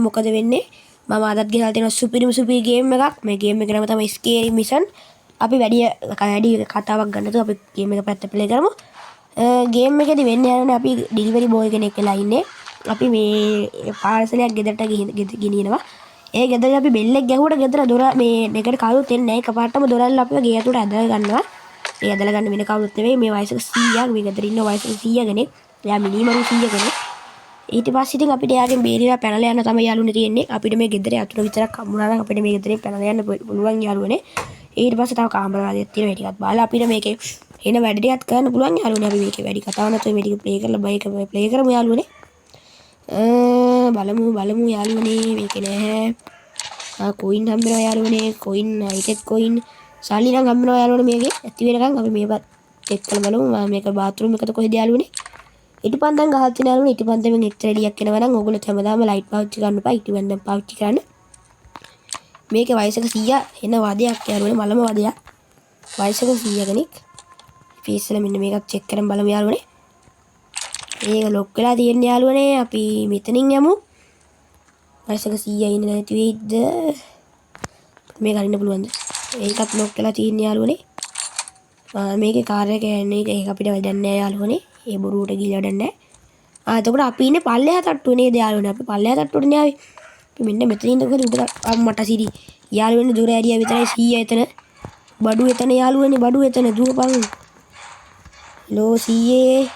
මොකද වෙන්නේ මම අදත් ගෙනල්ලා තියෙනවා සුපිරි ගේම් එකක්. මේ ගේම් එකේ නම තමයි ස්කේරි මිෂන්. අපි වැඩි කතාවක් ගන්න නැතුව අපි ගේම් එක පැත්ත ප්ලේ කරමු. ගේම් එකේදී වෙන්නේ යන්නේ අපි ඩිලිවරි බෝයි කෙනෙක් වෙලා ඉන්නේ. අපි මේ පාර්සලයක් ගෙදරට ගෙනියනවා. ඒ ගෙදර අපි බෙල්ලෙක් ගැහුවට ගෙදර දොර මේ දෙකට කවුරුත් එන්නේ නැහැ. එකපාරටම දොරල්ල අපිව ගේ ඇතුළට ඇදලා ගන්නවා. ඒ ඇදලා ගන්න වෙන කවුරුත් නෙවෙයි මේ වයසක 100ක් මේ ගෙදර ඉන්න වයසක 100 කෙනෙක්. එයා මිනිමරු 100 කෙනෙක්. ඊට පස්සේ ඉතින් අපිට එයාගෙන් බේරිලා පැනලා යන්න තමයි යාළුවනේ තියෙන්නේ. අපිට මේ ගෙදර ඇතුළ විතරක් හම්බුනා නම් අපිට මේ ගෙදරින් පැනලා යන්න පුළුවන් යාළුවනේ. ඊට පස්සේ තව කාමරාවලියක් තියෙනවා. ඒ ටිකත් බලලා අපිට මේකේ එන වැඩ ටිකක් කරන්න පුළුවන් යාළුවනේ. අපි මේකේ වැඩි කතාවක් නැතුව මේ ටික ප්ලේ කරලා බයික ප්ලේ කරමු යාළුවනේ. බලමු යාළුවනේ මේකේ නැහැ. කොයින් හම්බෙනවා යාළුවනේ. කොයින් අයිටෙක් කොයින් සල්ලි නම් හම්බෙනවා යාළුවනේ මේකේ. ඇති වෙනකන් අපි මේවත් චෙක් කරලා බලමු. මේක බාත්රූම් එකද කොහෙද යාළුවනේ. ඉටිපන්දම් ගහලා තියෙන යාළුවනේ. ඉටිපන්දමෙන් එක්තරා එළියක් එනවා නම් ඕගොල්ලෝ හැමදාම ලයිට් පාවිච්චි කරන්න එපා. ඉටිපන්දම් පාවිච්චි කරන්න. මේකේ වයසක 100 එන වදයක් යාළුවනේ. මලම වදයක්. වයසක 100 කෙනෙක්. අපි ඉස්සෙල්ලා මෙන්න මේකත් චෙක් කරන් බලමු යාළුවනේ. මේක ලොක් වෙලා තියෙන යාළුවනේ. අපි මෙතනින් යමු. වයසක 100 ඉන්න නැති වෙයිද? මේක අරින්න පුළුවන්ද? ඒකත් ලොක් වෙලා තියෙන යාළුවනේ. මේකේ කාර් එක යන්නේ ඒක අපිට වැඩක් නැහැ යාළුවනේ. ඒ බොරුවට ගිහලා වැඩක් නැහැ. එතකොට අපි ඉන්නේ පල්ලෙහා තට්ටුවේ නේද යාළුවනේ. අපි පල්ලෙහා තට්ටුවටනේ ආවේ. අපි මෙන්න මෙතන ඉඳගෙන උඩ මට සිරි යාළුවනේ දුර ඇරියා විතරයි 100 එතන. බඩු එතන යාළුවනේ බඩු එතන දුවපන්. ලෝ 100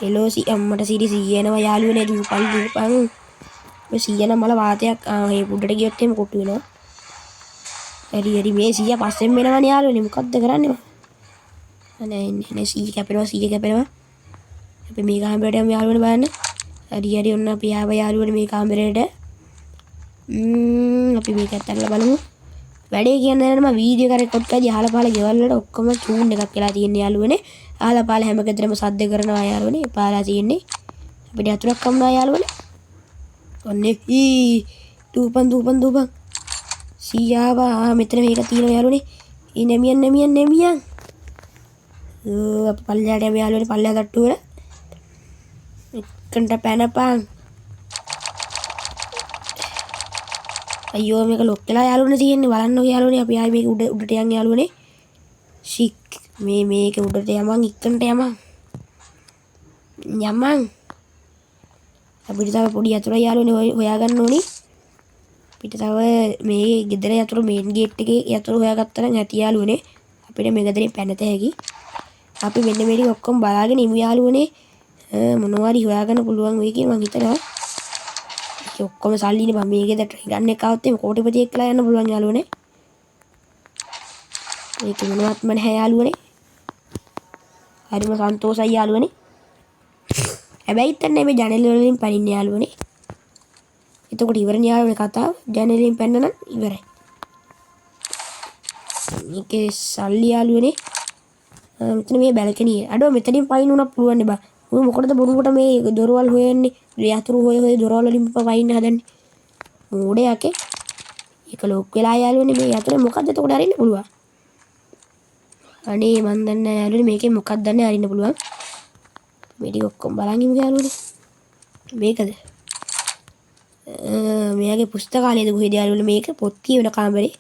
හෙලෝ අම්මට සිරි 100 එනවා යාළුවනේ දුවපන්. මේ 100 නම් මල වාතයක් මේ උඩට ගියොත් එහෙම කොටු වෙනවා. හරි මේ 100 පස්සෙන් එනවනේ යාළුවනේ මොකද්ද කරන්නේ මම? අනේ 100 කැපෙනවා. අපි මේ කාමරේට යමු යාළුවනේ බලන්න. හරි ඔන්න අපි ආව යාළුවනේ මේ කාමරේට. අපි මේක අතල්ලා බලමු. වැඩේ කියන්නේ නේද මම වීඩියෝ එක රෙකෝඩ් කරලා අහලා පහලා ගෙවල් වලට ඔක්කොම චූන් එකක් වෙලා තියෙන යාළුවනේ. අහලා පහලා හැම ගෙදරම සද්ද කරනවා යාළුවනේ. පාලා තියෙන්නේ. අපිට අතුරක් කම්නවා යාළුවනේ. ඔන්නේ දූපන්. සීයාවා මෙතන මේක තියෙනවා යාළුවනේ. ඊ නෙමියන්. අපි පල්ලෙහාට යමු යාළුවනේ පල්ලෙහා තට්ටුව වල. එක්කන්ට පැනපන්. අයියෝ මේක ලොක් වෙලා යාළුවනේ තියෙන්නේ බලන්නකො යාළුවනේ අපි ආයේ මේක උඩට යන් යාළුවනේ. ෂික් මේක උඩට යමන් ඉක්කන්ට යමන්. අපිට තව පොඩි යතුරු යාළුවනේ හොයාගන්න ඕනේ. අපිට තව මේ ගෙදර යතුරු මේන් ගේට් එකේ යතුරු හොයාගත්තා නම් ඇති යාළුවනේ. අපිට මේ ගෙදරින් පැනත හැකි. අපි මෙන්න මේ ටික ඔක්කොම බලාගෙන ඉමු යාළුවනේ. මොනවා හරි හොයාගන්න පුළුවන් වෙයි කියලා මං හිතනවා. ඒක ඔක්කොම සල්ලිනේ මම මේ ගෙදරට ගන්න එක આવත් එimhe කෝටිපතියෙක් කියලා යන්න පුළුවන් යාළුවනේ. ඒක මොනවත්ම නැහැ යාළුවනේ. හරිම සන්තෝෂයි යාළුවනේ. හැබැයි ඉතින් මේ ජනෙල් වලින් පනින්න යාළුවනේ. එතකොට ඉවරනේ යාළුවනේ කතාව. ජනෙලෙන් පැන්න නම් ඉවරයි. මේකේ සල්ලි යාළුවනේ. මෙතන මේ බැලකනිය. අඩෝ මෙතනින් පයින් උනක් පුළුවන් නේ බා. ඔය මොකටද බොරුවට මේ දොරවල් හොයන්නේ? යතුරු හොය දොරවල් වලින් පයින් හදන්නේ. මෝඩේ යකේ. ඒක ලොක් වෙලා යාළුවනේ මේ යතුරේ මොකද්ද එතකොට අරින්න පුළුවන්. අනේ මන් දන්නේ නැහැ යාළුවනේ මේකේ මොකක්ද දන්නේ අරින්න පුළුවන්. මේ ටික ඔක්කොම බලන් ඉමු යාළුවනේ. මේකද? මෙයාගේ පුස්තකාලයේද කොහෙද යාළුවනේ මේක පොත් කියවන කාමරේ.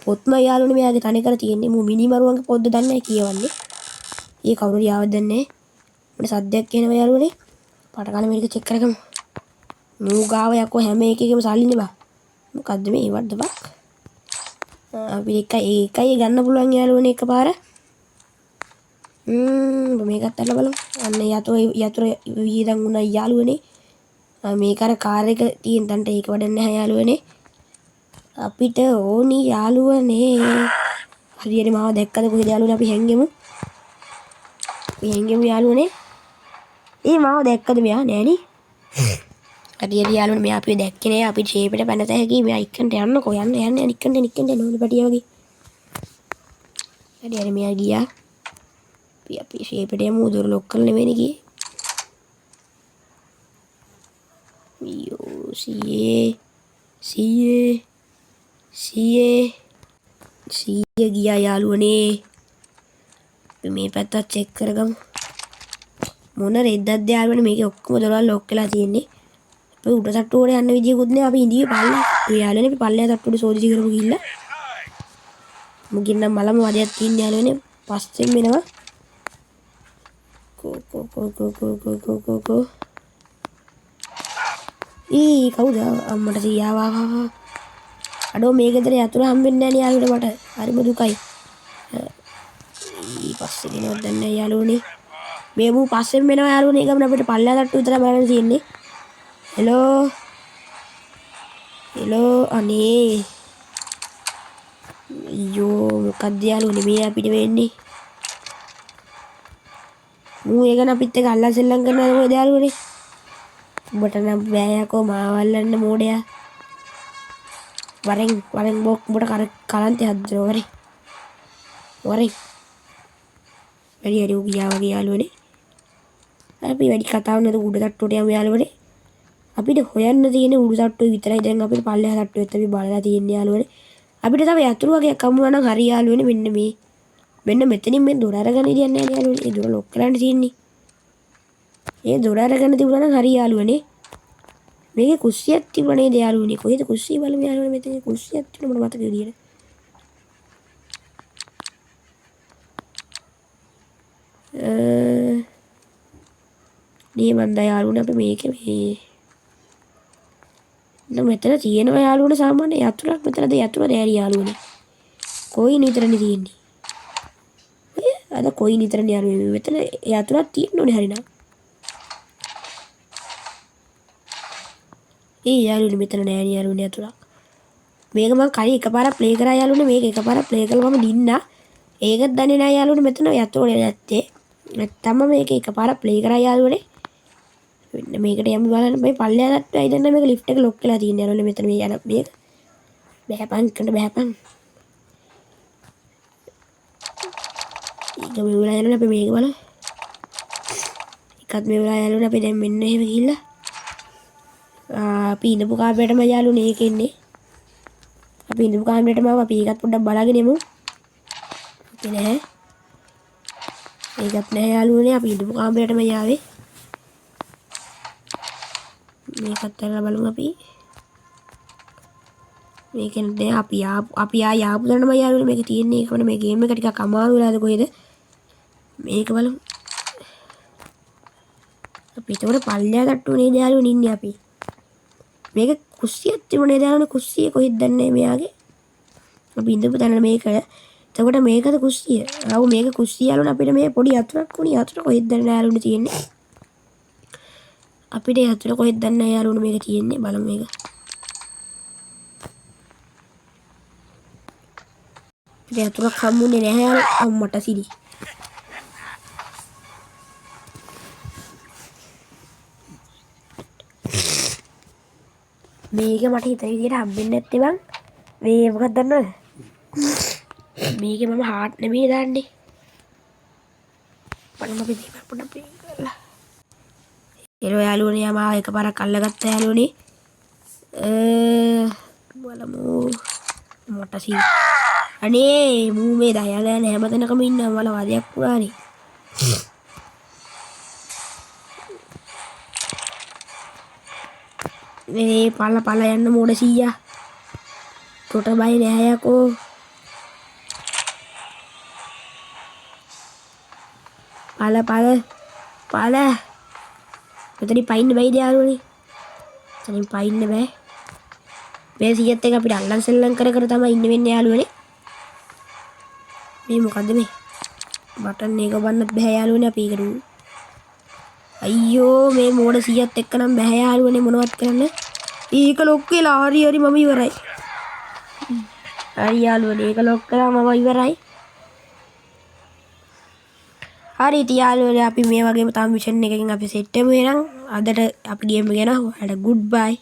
පොත්ම යාළුවනේ මෙයාගේ තනේ කර තියෙන්නේ. මු මිනිමරුවන්ගේ පොත්ද දන්නේ නැහැ කියවන්නේ. ඒ කවුරුද යාවද දන්නේ නැහැ. මට සද්දයක් එනවා යාළුවනේ. පටකාල මේක චෙක් කරගමු. මූ ගාව යකෝ හැම එකකම සල්ලිනේ බා. මොකද්ද මේ වඩද බක්? අපි එකයි ගන්න පුළුවන් යාළුවනේ එකපාර. මේකත් අල්ල බලමු. අන්න යතුරු වියදම් උනා යාළුවනේ. මේක අර කාර් එක තියෙන තන්ට ඒක වඩන්නේ නැහැ යාළුවනේ. අපිට ඕනි යාළුවනේ. හරියට මාව දැක්කද කොහෙද යාළුවනේ අපි හැංගෙමු. යාළුවනේ. මාව දැක්කද මෙයා නෑනේ. හරියට යාළුවනේ මෙයා අපිව දැක්කේ නෑ. අපි ෂේපෙට පැනත හැකි. මෙයා ඉක්කන්ට යන්නකෝ යන්න නික්කන්ට නෝන පැටිය වගේ. හරියට මෙයා ගියා. අපි ෂේපෙට යමු දොර ලොක් කරලා නෙවෙයි ගියේ. අයියෝ සීයේ ගියා යාළුවනේ. අපි මේ පැත්තත් චෙක් කරගමු. මොන රෙද්දක්ද යාළුවනේ මේකේ ඔක්කොම දොරවල් ලොක් වෙලා තියෙන්නේ. ඔය උඩ තට්ටුවට යන්න විදියකුත් නෑ. අපි ඉඳී පල්ලා. ඔය යාළුවනේ අපි පල්ලා තට්ටුවට සෝදිසි කරමු ගිහිල්ලා. මුගින්නම් බලමු වදයක් තියෙන යාළුවනේ. පස්සෙන් එනවා. කෝ ඊ කවුද අම්මට සීයාවා අඩෝ මේ ගෙදර යතුරු හම්බෙන්නේ නැහැ නේ යාළුවනේ මට හරිම දුකයි ඊ පස්සේ දෙනවද නැහැ යාළුවනේ මේ මූ පස්සෙන් වෙනවා යාළුවනේ ගමන අපිට පල්ලා තට්ටු විතර බලන්න තියෙන්නේ හෙලෝ අනේ අයියෝ මොකක්ද යාළුවනේ මේ අපිට වෙන්නේ මූ ඒක නම් අපිත් එක්ක අල්ලන් සෙල්ලම් කරනවා කොහෙද යාළුවනේ උඹට නම් බෑ යකෝ මාව අල්ලන්න මෝඩයා වරෙන් බොක් උඹට කලන්තේ හදනවා වරෙන් වැඩි ගියා වගේ යාළුවනේ අපි වැඩි කතාවක් නේද උඩ තට්ටුවට යමු යාළුවනේ අපිට හොයන්න තියෙන උඩු තට්ටුවේ විතරයි දැන් අපිට පල්ලෙහා තට්ටුවෙත් අපි බලලා තියෙන්නේ යාළුවනේ අපිට තව යතුරු වගේක් හම්බුනා නම් හරි යාළුවනේ මෙන්න මෙතනින් මේ දොර අරගෙන ඉන්නේ නැහැ යාළුවනේ ඒ දොර ලොක් කරන්න තියෙන්නේ ඒ දොර අරගෙන තිබුණා නම් හරි යාළුවනේ මේකේ කුස්සියක් තිබුණා නේද යාළුවනේ කොහෙද කුස්සිය බලමු යාළුවනේ මෙතන කුස්සියක් තිබුණා මට මතක විදියට නේ මන්ද යාළුවනේ අපි මේකේ මේ මෙතන තියෙනවා යාළුවනේ සාමාන්‍ය යතුරක් මෙතනද යතුර දැරි යාළුවනේ කොයින් විතරනේ තියෙන්නේ අද කොයින් විතරනේ යාළුවනේ මෙතන යතුරක් තියෙන්න ඕනේ හරිනම් ඒ යාළුවනේ මෙතන නෑ යාළුවනේ යතුරක් මේක මම කලින් එකපාරක් ප්ලේ කරා යාළුවනේ මේක එකපාරක් ප්ලේ කරලා මම දින්නා ඒකත් දන්නේ නෑ යාළුවනේ මෙතන යතුරේ නැත්තේ නැත්තම් මේක එකපාරක් ප්ලේ කරා යාළුවනේ මෙන්න මේකට යමු බලන්න මේ පල්ලෙහා තට්ටුවයි දැන් මේක ලිෆ්ට් එක ලොක් වෙලා තියෙනවා යාළුවනේ මෙතන මේ යන මේක බෑපන් කන්න බෑපන් ඒක මේ වෙලාව යාළුවනේ අපි මේක බලමු එකත් මේ වෙලාව යාළුවනේ අපි දැන් මෙන්න එහෙම ගිහිල්ලා අපි ඉඳපු කාමරේටම යාළුවනේ ඒක ඉන්නේ අපි ඉඳපු කාමරේටම අපි ඒකත් පොඩ්ඩක් බලාගෙන යමු ඒක නෑ ඒකත් නෑ යාළුවනේ අපි ඉඳපු කාමරේටම යාවේ මේකත් අරලා බලමු අපි මේකෙන් දැන් අපි ආපු දන්නම යාළුවනේ මේක තියෙන්නේ ඒකවල මේ ගේම් එක ටිකක් අමාරු වෙලාද කොහෙද මේක බලමු අපි ඒතකොට පල්ලෙහා තට්ටුවේ නේද යාළුවනේ ඉන්නේ අපි මේක කුස්සියක් තිබුණේ යාළුවනේ කුස්සිය කොහෙද දන්නේ මෙයාගේ අපි ඉඳපු තැන මේක එතකොට මේකද කුස්සිය ආව මේක කුස්සිය යාළුවනේ අපිට මේ පොඩි යතුරක් උනේ යතුර කොහෙද දන්නේ යාළුවනේ තියෙන්නේ අපිට යතුර කොහෙද දන්නේ යාළුවනේ මේක තියෙන්නේ බලමු මේක යතුරක් හම්බුනේ නැහැ යාළුවා අම්මට සිරි මේක මට හිතන විදිහට හම්බෙන්නේ නැත්තේ බං මේ මොකක්ද දන්නවද මේකේ මම හાર્ට් නෙමෙයි දාන්නේ බලමු අපි දීපන් පොඩ්ඩක් ප්ලේ කරලා එළෝ යාළුවනේ යමාව එකපාරක් අල්ලගත්තා යාළුවනේ බලමු මට සිරි අනේ මූ මේ දයාලා යන හැමතැනකම ඉන්නවා මල වදයක් පුරානේ මේ පල්ල යන්න මෝඩ සීයා තොට බය නෑ යකෝ පල මෙතනින් පයින්න බැයිද යාළුවනේ මෙතනින් පයින්න බෑ මේ සීයත් එක අපිට අල්ලන් සෙල්ලම් කර තමයි ඉන්න වෙන්නේ යාළුවනේ මේ මොකද්ද මේ බටන් එක බන්නත් බෑ යාළුවනේ අපි ඒකට අයියෝ මේ මෝඩ සීයත් එක්ක නම් බෑ යාළුවනේ මොනවත් කරන්න ඒක ලොක් වෙලා හරි මම ඉවරයි හරි යාළුවනේ ඒක ලොක් කරා මම ඉවරයි හරි ඉතින් යාළුවනේ අපි මේ වගේම තව මිෂන් එකකින් අපි සෙට් වෙමු එහෙනම් අදට අපි ගේම් එක යනවා ඔයාලට ගුඩ් බයි